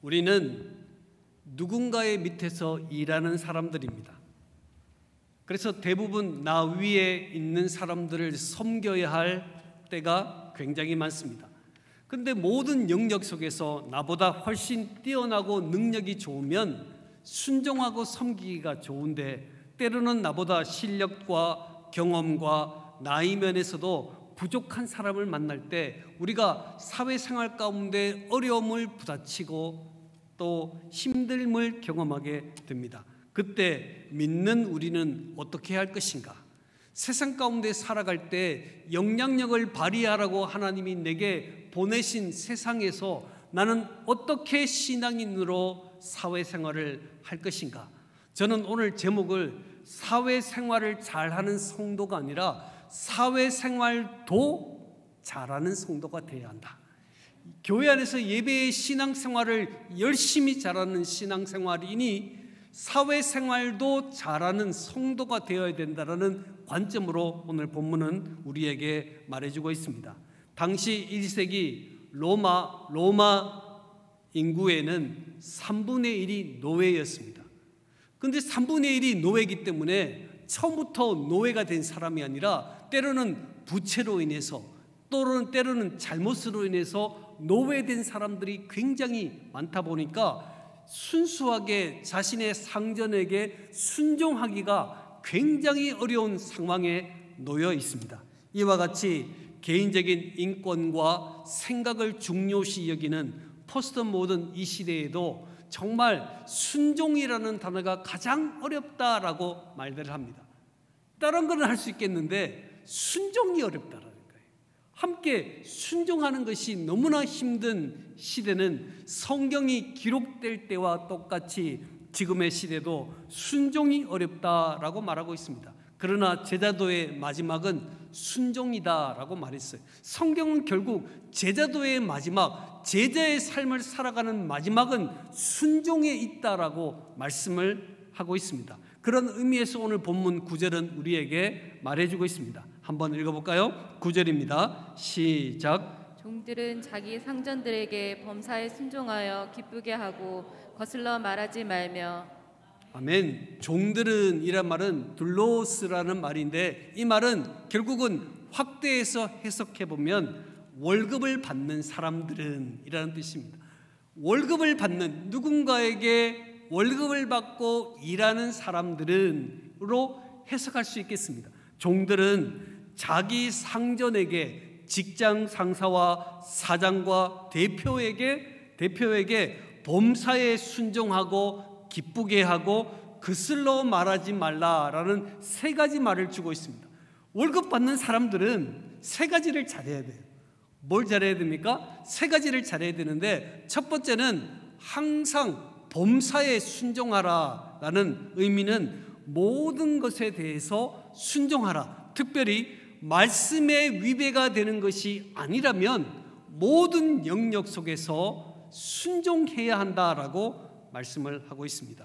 우리는 누군가의 밑에서 일하는 사람들입니다. 그래서 대부분 나 위에 있는 사람들을 섬겨야 할 때가 굉장히 많습니다. 근데 모든 영역 속에서 나보다 훨씬 뛰어나고 능력이 좋으면 순종하고 섬기기가 좋은데, 때로는 나보다 실력과 경험과 나이 면에서도 부족한 사람을 만날 때 우리가 사회생활 가운데 어려움을 부딪히고 또 힘듦을 경험하게 됩니다. 그때 믿는 우리는 어떻게 할 것인가? 세상 가운데 살아갈 때 영향력을 발휘하라고 하나님이 내게 보내신 세상에서 나는 어떻게 신앙인으로 사회생활을 할 것인가? 저는 오늘 제목을 사회생활을 잘하는 성도가 아니라 사회생활도 잘하는 성도가 되어야 한다. 교회 안에서 예배의 신앙생활을 열심히 잘하는 신앙생활이니 사회생활도 잘하는 성도가 되어야 된다는 관점으로 오늘 본문은 우리에게 말해주고 있습니다. 당시 1세기 로마 인구에는 3분의 1이 노예였습니다. 그런데 3분의 1이 노예이기 때문에 처음부터 노예가 된 사람이 아니라 때로는 부채로 인해서 또는 때로는 잘못으로 인해서 노예된 사람들이 굉장히 많다 보니까 순수하게 자신의 상전에게 순종하기가 굉장히 어려운 상황에 놓여 있습니다. 이와 같이 개인적인 인권과 생각을 중요시 여기는 포스트 모던 이 시대에도 정말 순종이라는 단어가 가장 어렵다라고 말들을 합니다. 다른 건 할 수 있겠는데 순종이 어렵다라는 거예요. 함께 순종하는 것이 너무나 힘든 시대는 성경이 기록될 때와 똑같이 지금의 시대도 순종이 어렵다라고 말하고 있습니다. 그러나 제자도의 마지막은 순종이다라고 말했어요. 성경은 결국 제자도의 마지막, 제자의 삶을 살아가는 마지막은 순종에 있다라고 말씀을 하고 있습니다. 그런 의미에서 오늘 본문 9절은 우리에게 말해주고 있습니다. 한번 읽어볼까요? 9절입니다. 시작. 종들은 자기 상전들에게 범사에 순종하여 기쁘게 하고 거슬러 말하지 말며. 아멘. 종들은 이란 말은 둘로스라는 말인데, 이 말은 결국은 확대해서 해석해보면 월급을 받는 사람들은 이라는 뜻입니다. 월급을 받는, 누군가에게 월급을 받고 일하는 사람들은으로 해석할 수 있겠습니다. 종들은 자기 상전에게, 직장 상사와 사장과 대표에게 범사에 순종하고 기쁘게 하고 그슬로 말하지 말라라는 세 가지 말을 주고 있습니다. 월급 받는 사람들은 세 가지를 잘해야 돼요. 뭘 잘해야 됩니까? 세 가지를 잘해야 되는데, 첫 번째는 항상 범사에 순종하라라는 의미는 모든 것에 대해서 순종하라. 특별히 말씀에 위배가 되는 것이 아니라면 모든 영역 속에서 순종해야 한다라고 말씀을 하고 있습니다.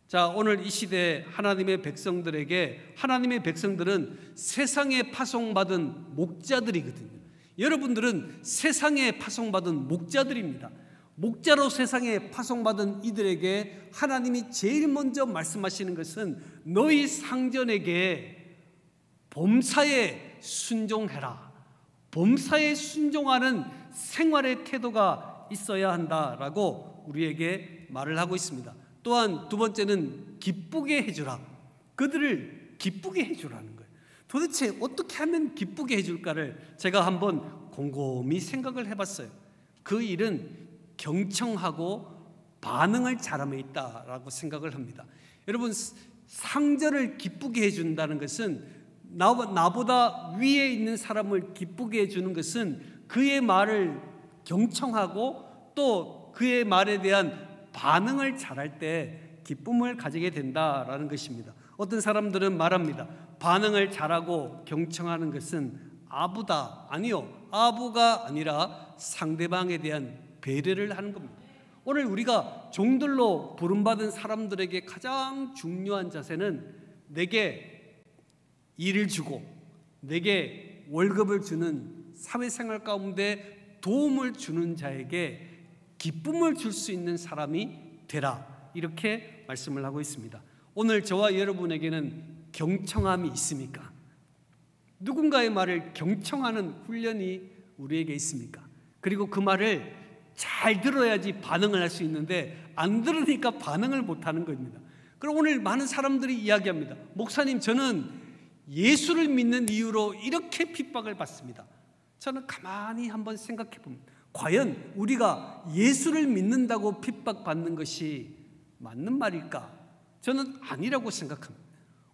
자, 오늘 이 시대 하나님의 백성들에게, 하나님의 백성들은 세상에 파송받은 목자들이거든요. 여러분들은 세상에 파송받은 목자들입니다. 목자로 세상에 파송받은 이들에게 하나님이 제일 먼저 말씀하시는 것은 너희 상전에게 범사에 순종해라. 범사에 순종하는 생활의 태도가 있어야 한다라고 우리에게 말을 하고 있습니다. 또한 두 번째는 기쁘게 해주라. 그들을 기쁘게 해주라는 거예요. 도대체 어떻게 하면 기쁘게 해줄까를 제가 한번 곰곰이 생각을 해봤어요. 그 일은 경청하고 반응을 잘함에 있다라고 생각을 합니다. 여러분, 상전을 기쁘게 해준다는 것은, 나보다 위에 있는 사람을 기쁘게 해주는 것은 그의 말을 경청하고 또 그의 말에 대한 반응을 잘할 때 기쁨을 가지게 된다라는 것입니다. 어떤 사람들은 말합니다. 반응을 잘하고 경청하는 것은 아부다. 아니요, 아부가 아니라 상대방에 대한 배려를 하는 겁니다. 오늘 우리가 종들로 부름받은 사람들에게 가장 중요한 자세는 내게 일을 주고 내게 월급을 주는, 사회생활 가운데 도움을 주는 자에게 기쁨을 줄 수 있는 사람이 되라, 이렇게 말씀을 하고 있습니다. 오늘 저와 여러분에게는 경청함이 있습니까? 누군가의 말을 경청하는 훈련이 우리에게 있습니까? 그리고 그 말을 잘 들어야지 반응을 할 수 있는데 안 들으니까 반응을 못하는 겁니다. 그럼 오늘 많은 사람들이 이야기합니다. 목사님, 저는 예수를 믿는 이유로 이렇게 핍박을 받습니다. 저는 가만히 한번 생각해 봅니다. 과연 우리가 예수를 믿는다고 핍박받는 것이 맞는 말일까? 저는 아니라고 생각합니다.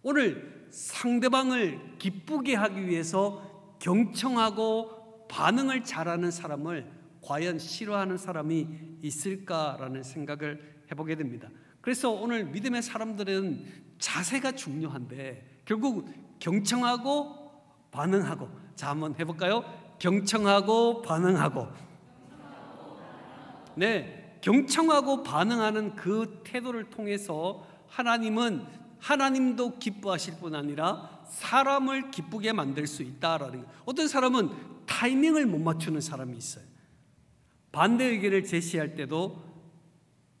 오늘 상대방을 기쁘게 하기 위해서 경청하고 반응을 잘하는 사람을 과연 싫어하는 사람이 있을까라는 생각을 해보게 됩니다. 그래서 오늘 믿음의 사람들은 자세가 중요한데 결국 경청하고 반응하고, 자 한번 해볼까요? 경청하고 반응하고. 네, 경청하고 반응하는 그 태도를 통해서 하나님도 기뻐하실 뿐 아니라 사람을 기쁘게 만들 수 있다라는 거예요. 어떤 사람은 타이밍을 못 맞추는 사람이 있어요. 반대 의견을 제시할 때도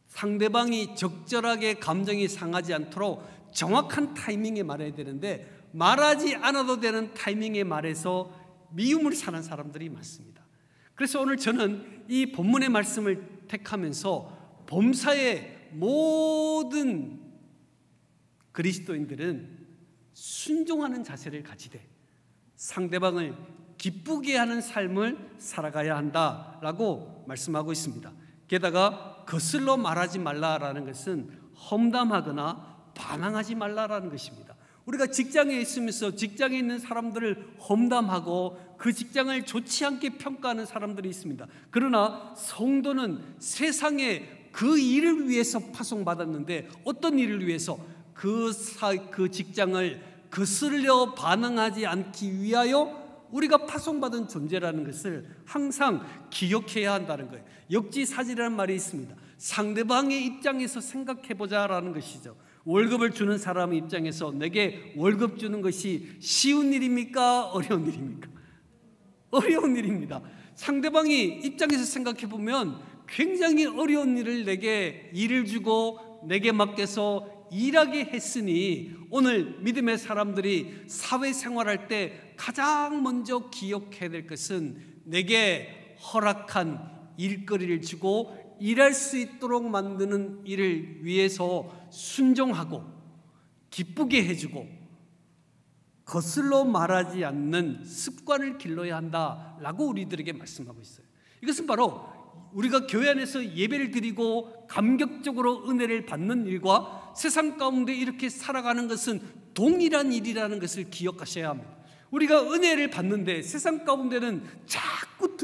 상대방이 적절하게 감정이 상하지 않도록 정확한 타이밍에 말해야 되는데 말하지 않아도 되는 타이밍에 말해서 미움을 사는 사람들이 많습니다. 그래서 오늘 저는 이 본문의 말씀을 택하면서 범사의 모든 그리스도인들은 순종하는 자세를 가지되 상대방을 기쁘게 하는 삶을 살아가야 한다라고 말씀하고 있습니다. 게다가 거슬러 말하지 말라라는 것은 험담하거나 반항하지 말라라는 것입니다. 우리가 직장에 있으면서 직장에 있는 사람들을 험담하고 그 직장을 좋지 않게 평가하는 사람들이 있습니다. 그러나 성도는 세상에 그 일을 위해서 파송받았는데 어떤 일을 위해서? 그 직장을 거슬려 반응하지 않기 위하여 우리가 파송받은 존재라는 것을 항상 기억해야 한다는 거예요. 역지사지라는 말이 있습니다. 상대방의 입장에서 생각해보자라는 것이죠. 월급을 주는 사람 입장에서 내게 월급 주는 것이 쉬운 일입니까? 어려운 일입니까? 어려운 일입니다. 상대방이 입장에서 생각해보면 굉장히 어려운 일을 내게 일을 주고 내게 맡겨서 일하게 했으니 오늘 믿음의 사람들이 사회생활할 때 가장 먼저 기억해야 될 것은 내게 허락한 일거리를 주고 일할 수 있도록 만드는 일을 위해서 순종하고 기쁘게 해주고 거슬러 말하지 않는 습관을 길러야 한다라고 우리들에게 말씀하고 있어요. 이것은 바로 우리가 교회 안에서 예배를 드리고 감격적으로 은혜를 받는 일과 세상 가운데 이렇게 살아가는 것은 동일한 일이라는 것을 기억하셔야 합니다. 우리가 은혜를 받는데 세상 가운데는 자꾸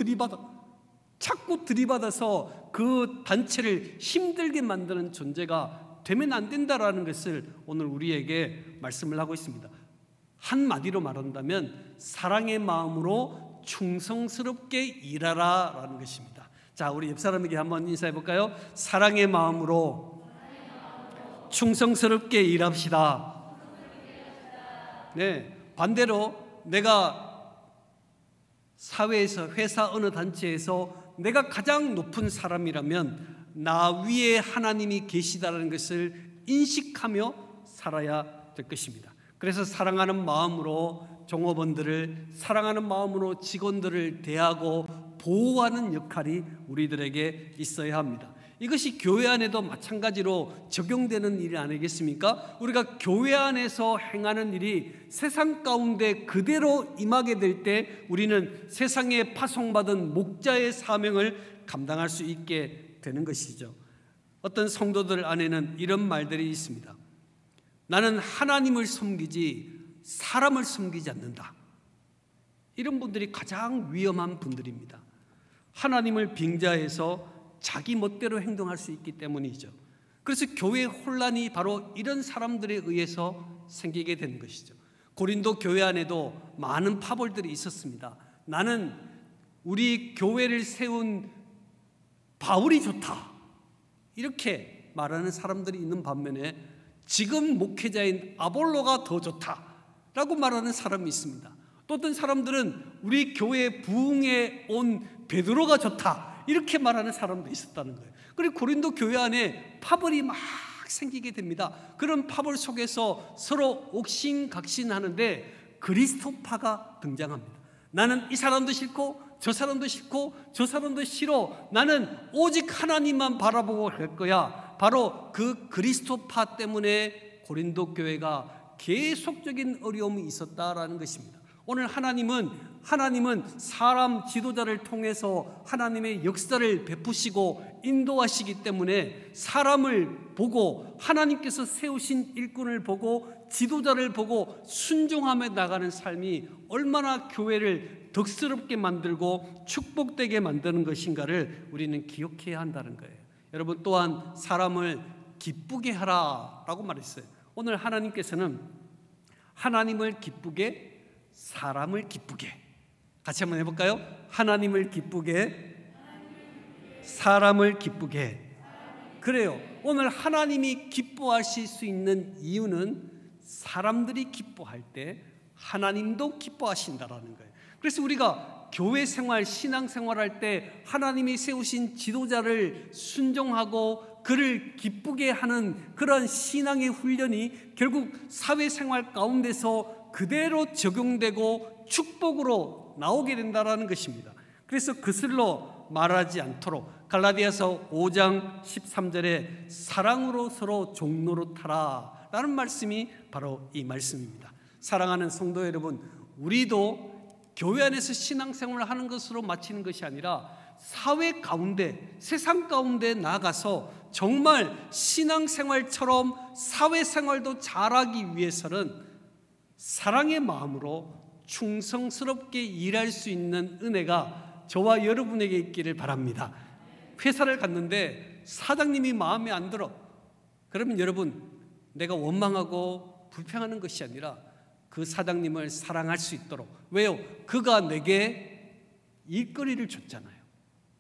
들이받아서 그 단체를 힘들게 만드는 존재가 되면 안 된다라는 것을 오늘 우리에게 말씀을 하고 있습니다. 한마디로 말한다면 사랑의 마음으로 충성스럽게 일하라라는 것입니다. 자, 우리 옆 사람에게 한번 인사해 볼까요? 사랑의 마음으로 충성스럽게 일합시다. 네, 반대로 내가 사회에서 회사 어느 단체에서 내가 가장 높은 사람이라면 나 위에 하나님이 계시다는 것을 인식하며 살아야 될 것입니다. 그래서 사랑하는 마음으로 종업원들을, 사랑하는 마음으로 직원들을 대하고 보호하는 역할이 우리들에게 있어야 합니다. 이것이 교회 안에도 마찬가지로 적용되는 일 아니겠습니까? 우리가 교회 안에서 행하는 일이 세상 가운데 그대로 임하게 될 때 우리는 세상에 파송받은 목자의 사명을 감당할 수 있게 되는 것이죠. 어떤 성도들 안에는 이런 말들이 있습니다. 나는 하나님을 섬기지 사람을 섬기지 않는다. 이런 분들이 가장 위험한 분들입니다. 하나님을 빙자해서 자기 멋대로 행동할 수 있기 때문이죠. 그래서 교회의 혼란이 바로 이런 사람들에 의해서 생기게 되는 것이죠. 고린도 교회 안에도 많은 파벌들이 있었습니다. 나는 우리 교회를 세운 바울이 좋다, 이렇게 말하는 사람들이 있는 반면에 지금 목회자인 아볼로가 더 좋다라고 말하는 사람이 있습니다. 또 어떤 사람들은 우리 교회 부흥에 온 베드로가 좋다, 이렇게 말하는 사람도 있었다는 거예요. 그리고 고린도 교회 안에 파벌이 막 생기게 됩니다. 그런 파벌 속에서 서로 옥신각신하는데 그리스도파가 등장합니다. 나는 이 사람도 싫고 저 사람도 싫고 저 사람도 싫어. 나는 오직 하나님만 바라보고 할 거야. 바로 그 그리스도파 때문에 고린도 교회가 계속적인 어려움이 있었다라는 것입니다. 오늘 하나님은 사람 지도자를 통해서 하나님의 역사를 베푸시고 인도하시기 때문에 사람을 보고 하나님께서 세우신 일꾼을 보고 지도자를 보고 순종하며 나가는 삶이 얼마나 교회를 덕스럽게 만들고 축복되게 만드는 것인가를 우리는 기억해야 한다는 거예요. 여러분, 또한 사람을 기쁘게 하라라고 말했어요. 오늘 하나님께서는 하나님을 기쁘게, 사람을 기쁘게, 같이 한번 해볼까요? 하나님을 기쁘게, 사람을 기쁘게. 그래요. 오늘 하나님이 기뻐하실 수 있는 이유는 사람들이 기뻐할 때 하나님도 기뻐하신다라는 거예요. 그래서 우리가 교회 생활, 신앙 생활할 때 하나님이 세우신 지도자를 순종하고 그를 기쁘게 하는 그런 신앙의 훈련이 결국 사회생활 가운데서 그대로 적용되고 축복으로 나오게 된다는 것입니다. 그래서 그슬로 말하지 않도록 갈라디아서 5장 13절에 사랑으로 서로 종노릇하라 라는 말씀이 바로 이 말씀입니다. 사랑하는 성도 여러분, 우리도 교회 안에서 신앙생활을 하는 것으로 마치는 것이 아니라 사회 가운데, 세상 가운데 나가서 정말 신앙생활처럼 사회생활도 잘하기 위해서는 사랑의 마음으로 충성스럽게 일할 수 있는 은혜가 저와 여러분에게 있기를 바랍니다. 회사를 갔는데 사장님이 마음에 안 들어. 그러면 여러분, 내가 원망하고 불평하는 것이 아니라 그 사장님을 사랑할 수 있도록. 왜요? 그가 내게 일거리를 줬잖아요.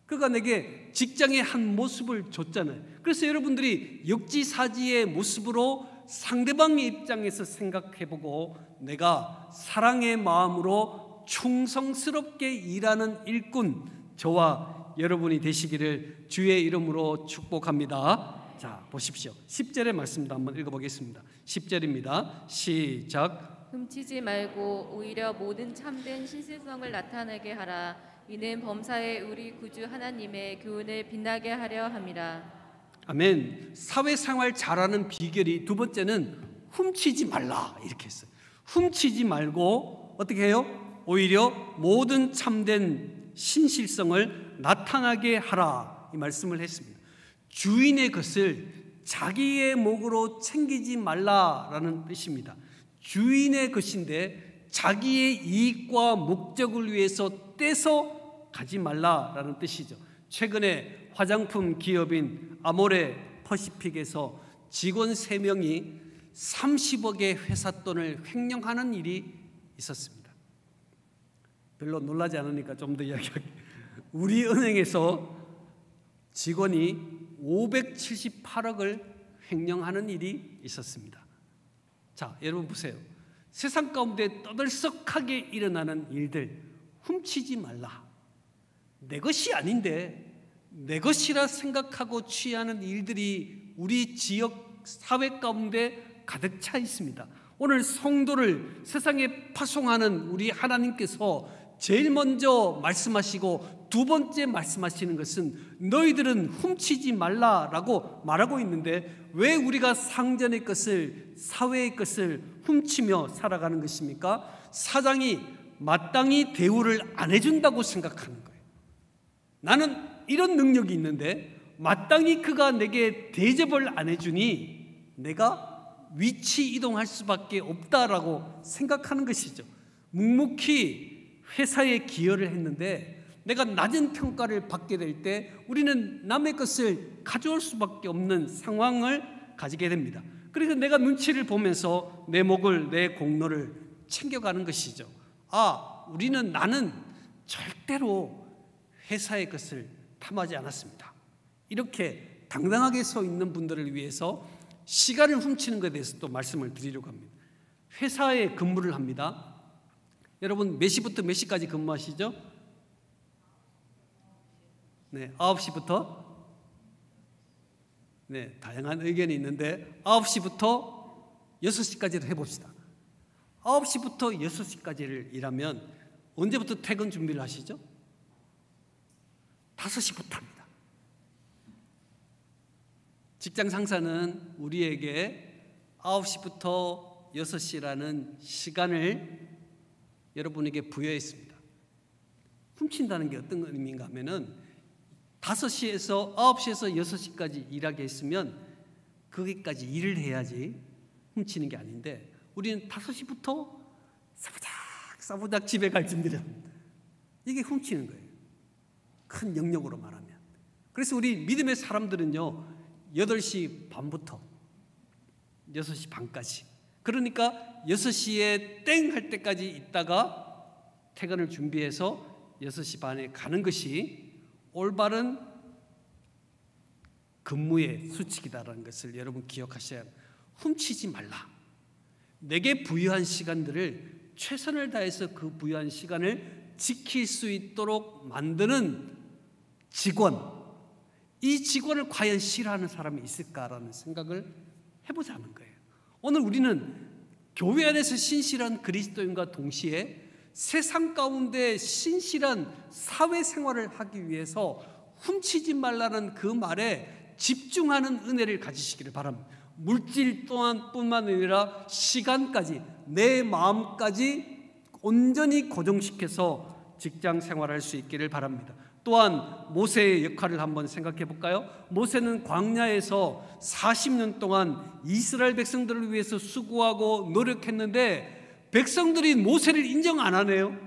그가 내게 직장의 한 모습을 줬잖아요. 그래서 여러분들이 역지사지의 모습으로 상대방의 입장에서 생각해보고 내가 사랑의 마음으로 충성스럽게 일하는 일꾼, 저와 여러분이 되시기를 주의 이름으로 축복합니다. 자, 보십시오. 10절의 말씀도 한번 읽어보겠습니다. 10절입니다. 시작. 훔치지 말고 오히려 모든 참된 신실성을 나타내게 하라. 이는 범사에 우리 구주 하나님의 교훈을 빛나게 하려 함이라. 아멘. 사회생활 잘하는 비결이 두 번째는 훔치지 말라 이렇게 했어요. 훔치지 말고 어떻게 해요? 오히려 모든 참된 신실성을 나타나게 하라 이 말씀을 했습니다. 주인의 것을 자기의 목으로 챙기지 말라라는 뜻입니다. 주인의 것인데 자기의 이익과 목적을 위해서 떼서 가지 말라라는 뜻이죠. 최근에 화장품 기업인 아모레 퍼시픽에서 직원 3명이 30억의 회사 돈을 횡령하는 일이 있었습니다. 별로 놀라지 않으니까 좀 더 이야기할게요. 우리 은행에서 직원이 578억을 횡령하는 일이 있었습니다. 자, 여러분 보세요. 세상 가운데 떠들썩하게 일어나는 일들, 훔치지 말라. 내 것이 아닌데 내 것이라 생각하고 취하는 일들이 우리 지역 사회 가운데 가득 차 있습니다. 오늘 성도를 세상에 파송하는 우리 하나님께서 제일 먼저 말씀하시고 두 번째 말씀하시는 것은 너희들은 훔치지 말라라고 말하고 있는데 왜 우리가 상전의 것을, 사회의 것을 훔치며 살아가는 것입니까? 사장이 마땅히 대우를 안 해준다고 생각하는 거예요. 나는 이런 능력이 있는데 마땅히 그가 내게 대접을 안 해주니 내가 위치 이동할 수밖에 없다라고 생각하는 것이죠. 묵묵히 회사에 기여를 했는데 내가 낮은 평가를 받게 될 때 우리는 남의 것을 가져올 수밖에 없는 상황을 가지게 됩니다. 그래서 내가 눈치를 보면서 내 목을, 내 공로를 챙겨가는 것이죠. 나는 절대로 회사의 것을 탐하지 않았습니다. 이렇게 당당하게 서 있는 분들을 위해서 시간을 훔치는 것에 대해서 또 말씀을 드리려고 합니다. 회사에 근무를 합니다. 여러분 몇 시부터 몇 시까지 근무하시죠? 네, 9시부터 다양한 의견이 있는데 9시부터 6시까지를 해봅시다. 9시부터 6시까지를 일하면 언제부터 퇴근 준비를 하시죠? 5시부터 합니다. 직장 상사는 우리에게 9시부터 6시라는 시간을 여러분에게 부여했습니다. 훔친다는 게 어떤 의미인가 하면은 5시에서 9시에서 6시까지 일하게 했으면 거기까지 일을 해야지 훔치는 게 아닌데 우리는 5시부터 싸부작 집에 갈 준비를 합니다. 이게 훔치는 거예요. 큰 영역으로 말하면. 그래서 우리 믿음의 사람들은요 8시 반부터 6시 반까지, 그러니까 6시에 땡 할 때까지 있다가 퇴근을 준비해서 6시 반에 가는 것이 올바른 근무의 수칙이다라는 것을 여러분 기억하셔야 합니다. 훔치지 말라. 내게 부여한 시간들을 최선을 다해서 그 부여한 시간을 지킬 수 있도록 만드는 직원, 이 직원을 과연 싫어하는 사람이 있을까라는 생각을 해보자는 거예요. 오늘 우리는 교회 안에서 신실한 그리스도인과 동시에 세상 가운데 신실한 사회생활을 하기 위해서 훔치지 말라는 그 말에 집중하는 은혜를 가지시기를 바랍니다. 물질 뿐만 아니라 시간까지, 내 마음까지 온전히 고정시켜서 직장 생활할 수 있기를 바랍니다. 또한 모세의 역할을 한번 생각해 볼까요? 모세는 광야에서 40년 동안 이스라엘 백성들을 위해서 수고하고 노력했는데 백성들이 모세를 인정 안 하네요.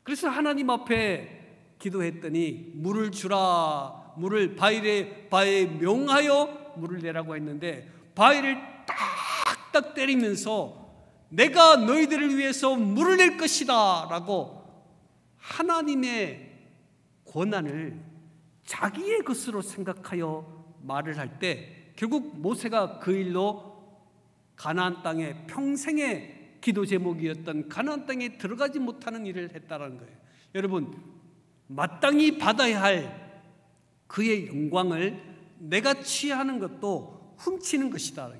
그래서 하나님 앞에 기도했더니 물을 주라, 물을 바에 명하여 물을 내라고 했는데 바위를 딱딱 때리면서 내가 너희들을 위해서 물을 낼 것이다 라고 하나님의 권한을 자기의 것으로 생각하여 말을 할 때 결국 모세가 그 일로 가나안 땅에 평생의 기도 제목이었던 가나안 땅에 들어가지 못하는 일을 했다는 거예요. 여러분, 마땅히 받아야 할 그의 영광을 내가 취하는 것도 훔치는 것이다.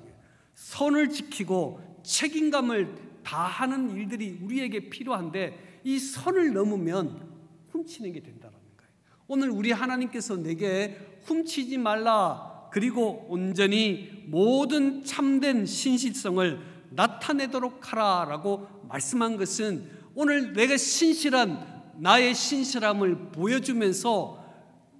선을 지키고 책임감을 다하는 일들이 우리에게 필요한데 이 선을 넘으면 훔치는 게 된다는 거예요. 오늘 우리 하나님께서 내게 훔치지 말라, 그리고 온전히 모든 참된 신실성을 나타내도록 하라라고 말씀한 것은 오늘 내가 신실한 나의 신실함을 보여주면서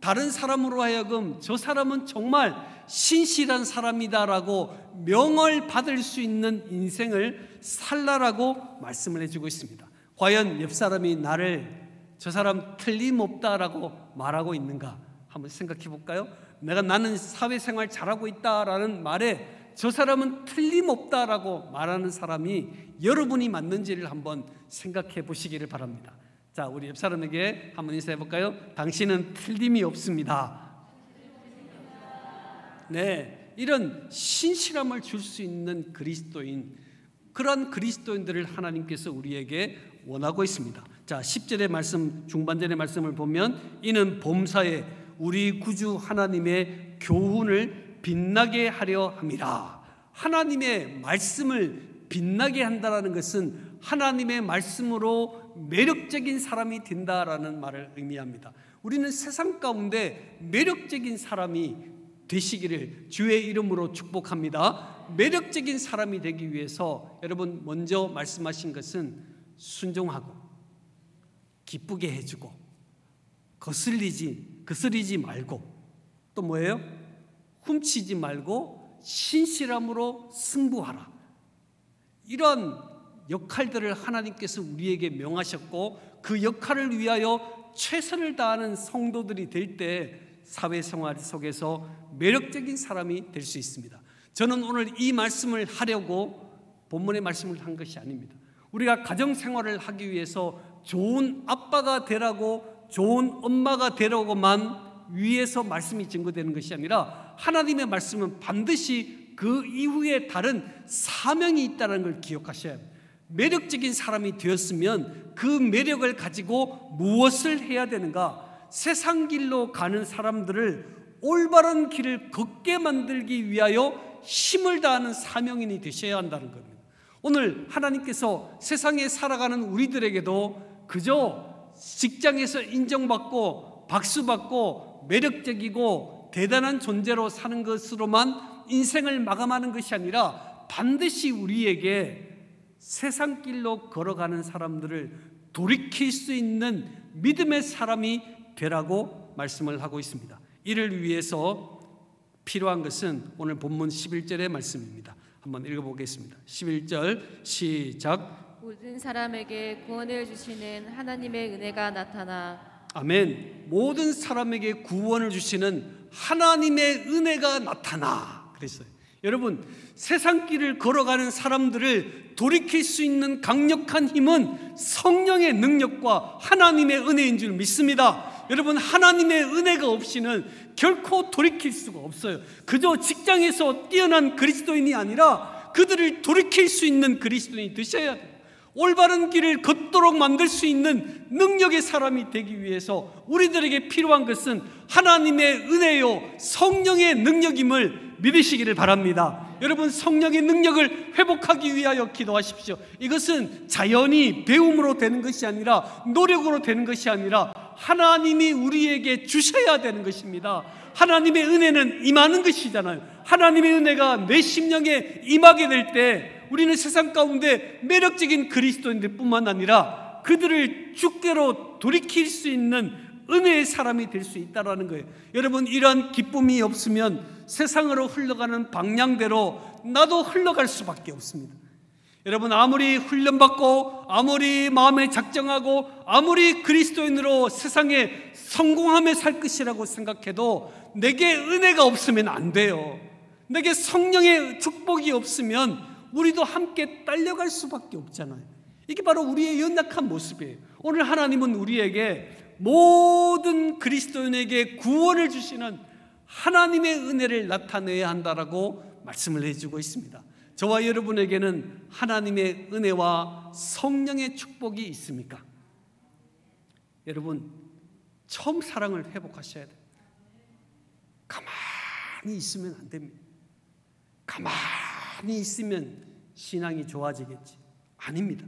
다른 사람으로 하여금 저 사람은 정말 신실한 사람이다라고 명을 받을 수 있는 인생을 살라라고 말씀을 해주고 있습니다. 과연 옆 사람이 나를 저 사람 틀림없다라고 말하고 있는가 한번 생각해 볼까요? 나는 사회생활 잘하고 있다라는 말에 저 사람은 틀림없다라고 말하는 사람이 여러분이 맞는지를 한번 생각해 보시기를 바랍니다. 자, 우리 옆 사람에게 한번 인사해 볼까요? 당신은 틀림이 없습니다. 네, 이런 신실함을 줄 수 있는 그리스도인, 그런 그리스도인들을 하나님께서 우리에게 원하고 있습니다. 자, 10절의 말씀, 중반절의 말씀을 보면 이는 범사에 우리 구주 하나님의 교훈을 빛나게 하려 함이라. 하나님의 말씀을 빛나게 한다는 것은 하나님의 말씀으로 매력적인 사람이 된다라는 말을 의미합니다. 우리는 세상 가운데 매력적인 사람이 되시기를 주의 이름으로 축복합니다. 매력적인 사람이 되기 위해서 여러분 먼저 말씀하신 것은 순종하고 기쁘게 해주고 거스리지 말고 또 뭐예요? 훔치지 말고 신실함으로 승부하라. 이런 역할들을 하나님께서 우리에게 명하셨고 그 역할을 위하여 최선을 다하는 성도들이 될 때 사회생활 속에서 매력적인 사람이 될 수 있습니다. 저는 오늘 이 말씀을 하려고 본문의 말씀을 한 것이 아닙니다. 우리가 가정생활을 하기 위해서 좋은 아빠가 되라고, 좋은 엄마가 되라고만 위에서 말씀이 증거되는 것이 아니라 하나님의 말씀은 반드시 그 이후에 다른 사명이 있다는 걸 기억하셔야 합니다. 매력적인 사람이 되었으면 그 매력을 가지고 무엇을 해야 되는가? 세상 길로 가는 사람들을 올바른 길을 걷게 만들기 위하여 힘을 다하는 사명인이 되셔야 한다는 겁니다. 오늘 하나님께서 세상에 살아가는 우리들에게도 그저 직장에서 인정받고 박수받고 매력적이고 대단한 존재로 사는 것으로만 인생을 마감하는 것이 아니라 반드시 우리에게 세상 길로 걸어가는 사람들을 돌이킬 수 있는 믿음의 사람이 되라고 말씀을 하고 있습니다. 이를 위해서 필요한 것은 오늘 본문 11절의 말씀입니다. 한번 읽어보겠습니다. 11절 시작. 모든 사람에게 구원을 주시는 하나님의 은혜가 나타나. 아멘. 모든 사람에게 구원을 주시는 하나님의 은혜가 나타나 그랬어요. 여러분, 세상 길을 걸어가는 사람들을 돌이킬 수 있는 강력한 힘은 성령의 능력과 하나님의 은혜인 줄 믿습니다. 여러분, 하나님의 은혜가 없이는 결코 돌이킬 수가 없어요. 그저 직장에서 뛰어난 그리스도인이 아니라 그들을 돌이킬 수 있는 그리스도인이 되셔야 돼요. 올바른 길을 걷도록 만들 수 있는 능력의 사람이 되기 위해서 우리들에게 필요한 것은 하나님의 은혜요 성령의 능력임을 믿으시기를 바랍니다. 여러분, 성령의 능력을 회복하기 위하여 기도하십시오. 이것은 자연히 배움으로 되는 것이 아니라 노력으로 되는 것이 아니라 하나님이 우리에게 주셔야 되는 것입니다. 하나님의 은혜는 임하는 것이잖아요. 하나님의 은혜가 내 심령에 임하게 될 때 우리는 세상 가운데 매력적인 그리스도인들 뿐만 아니라 그들을 주께로 돌이킬 수 있는 은혜의 사람이 될 수 있다는 거예요. 여러분, 이러한 기쁨이 없으면 세상으로 흘러가는 방향대로 나도 흘러갈 수밖에 없습니다. 여러분, 아무리 훈련받고 아무리 마음에 작정하고 아무리 그리스도인으로 세상에 성공하며 살 것이라고 생각해도 내게 은혜가 없으면 안 돼요. 내게 성령의 축복이 없으면 우리도 함께 딸려갈 수밖에 없잖아요. 이게 바로 우리의 연약한 모습이에요. 오늘 하나님은 우리에게 모든 그리스도인에게 구원을 주시는 하나님의 은혜를 나타내야 한다라고 말씀을 해주고 있습니다. 저와 여러분에게는 하나님의 은혜와 성령의 축복이 있습니까? 여러분, 처음 사랑을 회복하셔야 돼요. 가만히 있으면 안 됩니다. 가만히 있으면 신앙이 좋아지겠지? 아닙니다.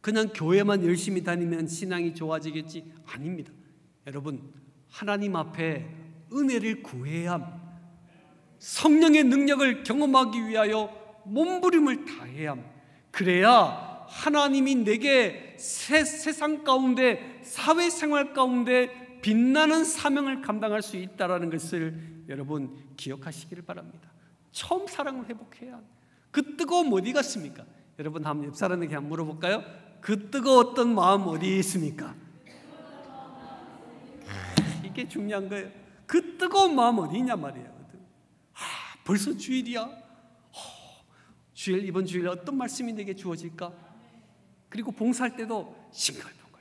그냥 교회만 열심히 다니면 신앙이 좋아지겠지? 아닙니다. 여러분, 하나님 앞에 은혜를 구해야 합니다. 성령의 능력을 경험하기 위하여 몸부림을 다해야 합니다. 그래야 하나님이 내게 세상 가운데 사회생활 가운데 빛나는 사명을 감당할 수 있다는 것을 여러분 기억하시기를 바랍니다. 처음 사랑을 회복해야 합니다. 그 뜨거움 어디 갔습니까? 여러분, 한번 옆 사람에게 한번 물어볼까요? 그 뜨거웠던 마음 어디에 있습니까? 이게 중요한 거예요. 그 뜨거운 마음 어디 있냐 말이에요. 벌써 주일이야? 주일, 이번 주일에 어떤 말씀이 내게 주어질까? 그리고 봉사할 때도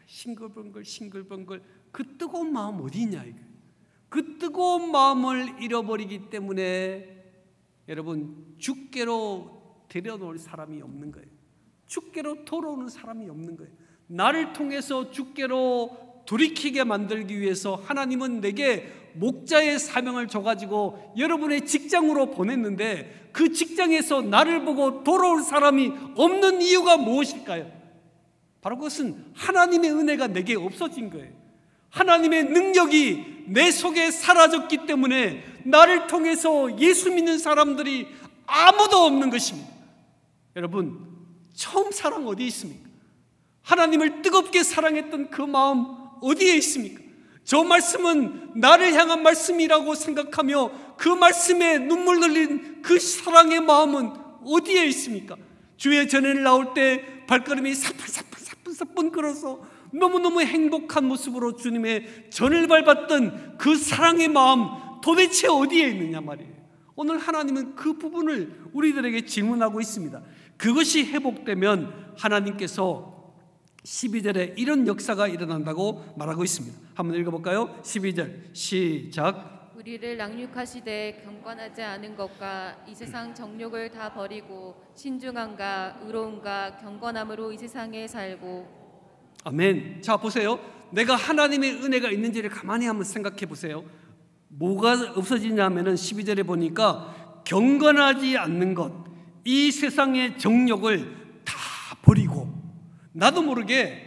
싱글벙글 그 뜨거운 마음 어디 있냐 이거. 그 뜨거운 마음을 잃어버리기 때문에 여러분 주께로 데려올 사람이 없는 거예요. 주께로 돌아오는 사람이 없는 거예요. 나를 통해서 주께로 돌이키게 만들기 위해서 하나님은 내게 목자의 사명을 줘가지고 여러분의 직장으로 보냈는데 그 직장에서 나를 보고 돌아올 사람이 없는 이유가 무엇일까요? 바로 그것은 하나님의 은혜가 내게 없어진 거예요. 하나님의 능력이 내 속에 사라졌기 때문에 나를 통해서 예수 믿는 사람들이 아무도 없는 것입니다. 여러분, 처음 사랑 어디에 있습니까? 하나님을 뜨겁게 사랑했던 그 마음 어디에 있습니까? 저 말씀은 나를 향한 말씀이라고 생각하며 그 말씀에 눈물 흘린 그 사랑의 마음은 어디에 있습니까? 주의 전회를 나올 때 발걸음이 사뿐 걸어서 너무너무 행복한 모습으로 주님의 전을 밟았던 그 사랑의 마음 도대체 어디에 있느냐 말이에요. 오늘 하나님은 그 부분을 우리들에게 질문하고 있습니다. 그것이 회복되면 하나님께서 12절에 이런 역사가 일어난다고 말하고 있습니다. 한번 읽어볼까요? 12절 시작. 우리를 낭육하시되 경건하지 않은 것과 이 세상 정욕을 다 버리고 신중함과 의로움과 경건함으로 이 세상에 살고. 아멘. 자 보세요. 내가 하나님의 은혜가 있는지를 가만히 한번 생각해 보세요. 뭐가 없어지냐면은 12절에 보니까 경건하지 않는 것, 이 세상의 정욕을 다 버리고, 나도 모르게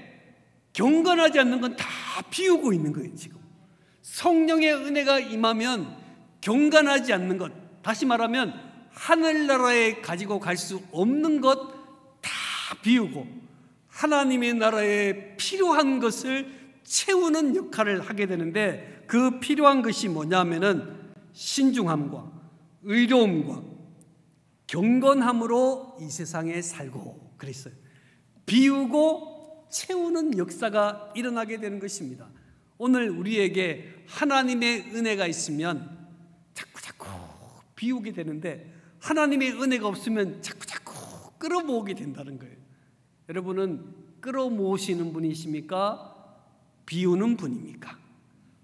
경건하지 않는 건 다 비우고 있는 거예요. 지금 성령의 은혜가 임하면 경건하지 않는 것, 다시 말하면 하늘나라에 가지고 갈 수 없는 것 다 비우고 하나님의 나라에 필요한 것을 채우는 역할을 하게 되는데, 그 필요한 것이 뭐냐면은 신중함과 의로움과 경건함으로 이 세상에 살고 그랬어요. 비우고 채우는 역사가 일어나게 되는 것입니다. 오늘 우리에게 하나님의 은혜가 있으면 자꾸 비우게 되는데, 하나님의 은혜가 없으면 자꾸 끌어모으게 된다는 거예요. 여러분은 끌어모으시는 분이십니까? 비우는 분입니까?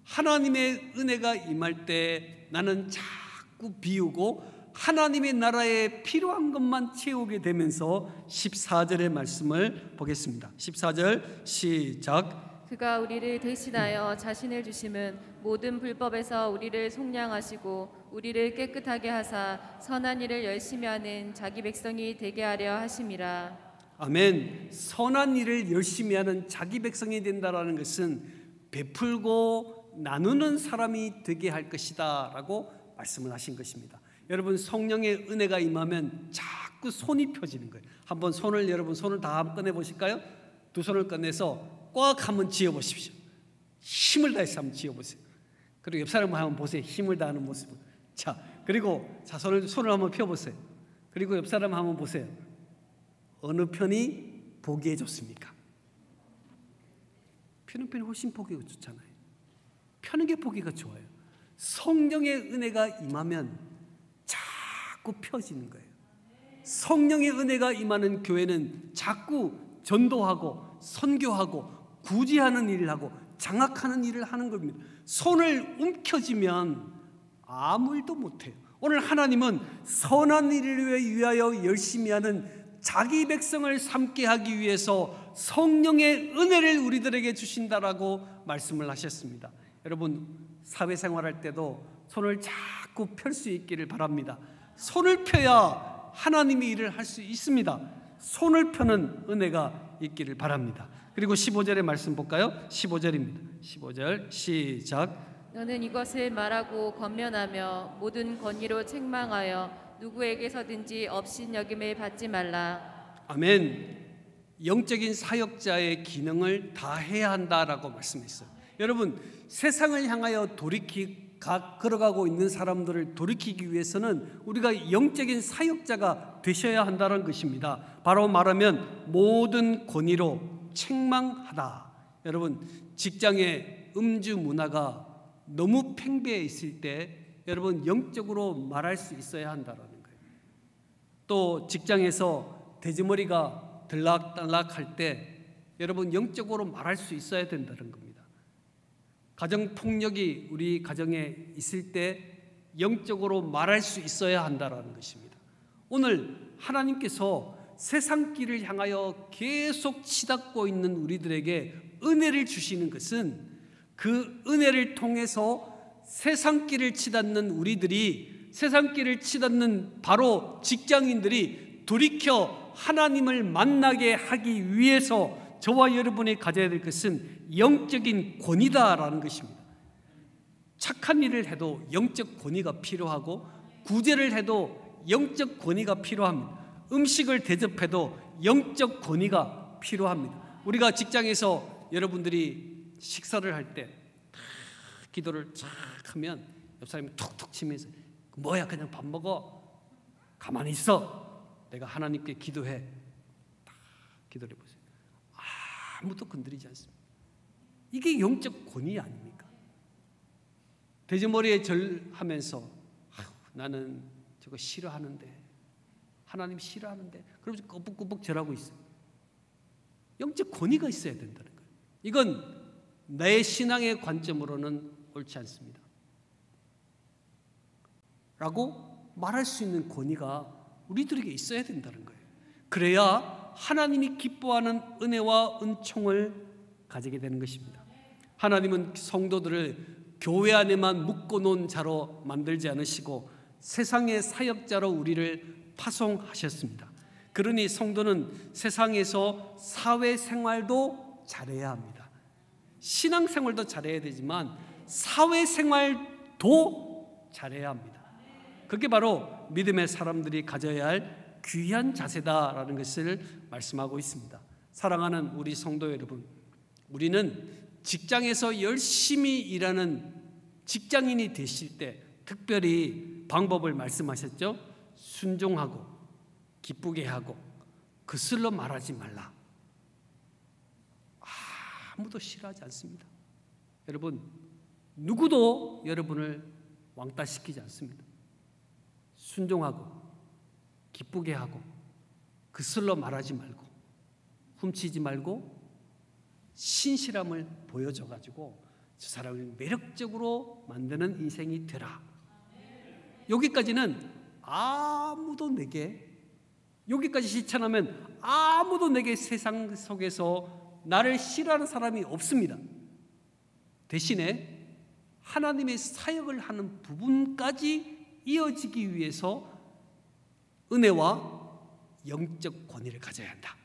하나님의 은혜가 임할 때 나는 자꾸 비우고 하나님의 나라에 필요한 것만 채우게 되면서 14절의 말씀을 보겠습니다. 14절 시작. 그가 우리를 대신하여 자신을 주심은 모든 불법에서 우리를 속량하시고 우리를 깨끗하게 하사 선한 일을 열심히 하는 자기 백성이 되게 하려 하심이라. 아멘. 선한 일을 열심히 하는 자기 백성이 된다라는 것은 베풀고 나누는 사람이 되게 할 것이다 라고 말씀을 하신 것입니다. 여러분, 성령의 은혜가 임하면 자꾸 손이 펴지는 거예요. 한번 손을, 여러분 손을 다 한번 꺼내 보실까요? 두 손을 꺼내서 꽉 한번 쥐어 보십시오. 힘을 다해서 한번 쥐어 보세요. 그리고 옆 사람을 한번 보세요. 힘을 다하는 모습을. 자, 그리고 자, 손을 한번 펴 보세요. 그리고 옆 사람 한번 보세요. 어느 편이 보기에 좋습니까? 펴는 편이 훨씬 보기가 좋잖아요. 펴는 게 보기가 좋아요. 성령의 은혜가 임하면 자꾸 펴지는 거예요. 성령의 은혜가 임하는 교회는 자꾸 전도하고 선교하고 구제하는 일을 하고 장악하는 일을 하는 겁니다. 손을 움켜쥐면 아무 일도 못해요. 오늘 하나님은 선한 일을 위하여 열심히 하는 자기 백성을 삼게 하기 위해서 성령의 은혜를 우리들에게 주신다라고 말씀을 하셨습니다. 여러분, 사회생활할 때도 손을 자꾸 펼 수 있기를 바랍니다. 손을 펴야 하나님의 일을 할 수 있습니다. 손을 펴는 은혜가 있기를 바랍니다. 그리고 15절의 말씀 볼까요? 15절입니다. 15절 시작. 너는 이것을 말하고 권면하며 모든 권위로 책망하여 누구에게서든지 업신여김을 받지 말라. 아멘. 영적인 사역자의 기능을 다 해야 한다라고 말씀했어요. 여러분, 세상을 향하여 걸어가고 있는 사람들을 돌이키기 위해서는 우리가 영적인 사역자가 되셔야 한다는 것입니다. 바로 말하면 모든 권위로 책망하다. 여러분, 직장의 음주 문화가 너무 팽배해 있을 때 여러분, 영적으로 말할 수 있어야 한다는 거예요. 또 직장에서 돼지머리가 들락달락할 때 여러분, 영적으로 말할 수 있어야 된다는 겁니다. 가정폭력이 우리 가정에 있을 때 영적으로 말할 수 있어야 한다는 것입니다. 오늘 하나님께서 세상 길을 향하여 계속 치닫고 있는 우리들에게 은혜를 주시는 것은 그 은혜를 통해서 세상 길을 치닫는 우리들이, 세상 길을 치닫는 바로 직장인들이 돌이켜 하나님을 만나게 하기 위해서 저와 여러분이 가져야 될 것은 영적인 권위다라는 것입니다. 착한 일을 해도 영적 권위가 필요하고, 구제를 해도 영적 권위가 필요합니다. 음식을 대접해도 영적 권위가 필요합니다. 우리가 직장에서 여러분들이 식사를 할 때 기도를 쫙 하면 옆 사람이 툭툭 치면서 뭐야, 그냥 밥 먹어, 가만히 있어, 내가 하나님께 기도해. 기도해 보세요. 아무도 건드리지 않습니다. 이게 영적 권위 아닙니까? 돼지머리에 절하면서 나는 저거 싫어하는데, 하나님 싫어하는데, 그러면서 꾸벅꾸벅 절하고 있어요. 영적 권위가 있어야 된다는 거예요. 이건 내 신앙의 관점으로는 옳지 않습니다 라고 말할 수 있는 권위가 우리들에게 있어야 된다는 거예요. 그래야 하나님이 기뻐하는 은혜와 은총을 가지게 되는 것입니다. 하나님은 성도들을 교회 안에만 묶어놓은 자로 만들지 않으시고 세상의 사역자로 우리를 파송하셨습니다. 그러니 성도는 세상에서 사회생활도 잘해야 합니다. 신앙생활도 잘해야 되지만 사회생활도 잘해야 합니다. 그게 바로 믿음의 사람들이 가져야 할 귀한 자세다라는 것을 말씀하고 있습니다. 사랑하는 우리 성도 여러분, 우리는 직장에서 열심히 일하는 직장인이 되실 때 특별히 방법을 말씀하셨죠. 순종하고 기쁘게 하고 그슬로 말하지 말라. 아무도 싫어하지 않습니다. 여러분, 누구도 여러분을 왕따시키지 않습니다. 순종하고 기쁘게 하고 그슬로 말하지 말고 훔치지 말고 신실함을 보여줘가지고 저 사람을 매력적으로 만드는 인생이 되라. 여기까지는 아무도 내게, 여기까지 실천하면 아무도 내게 세상 속에서 나를 싫어하는 사람이 없습니다. 대신에 하나님의 사역을 하는 부분까지 이어지기 위해서 은혜와 영적 권위를 가져야 한다.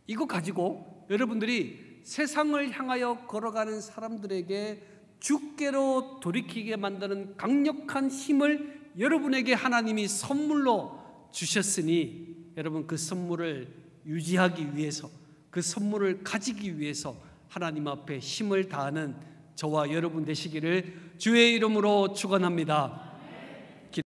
이거 가지고 여러분들이 세상을 향하여 걸어가는 사람들에게 주께로 돌이키게 만드는 강력한 힘을 여러분에게 하나님이 선물로 주셨으니 여러분 그 선물을 유지하기 위해서, 그 선물을 가지기 위해서 하나님 앞에 힘을 다하는 저와 여러분 되시기를 주의 이름으로 축원합니다.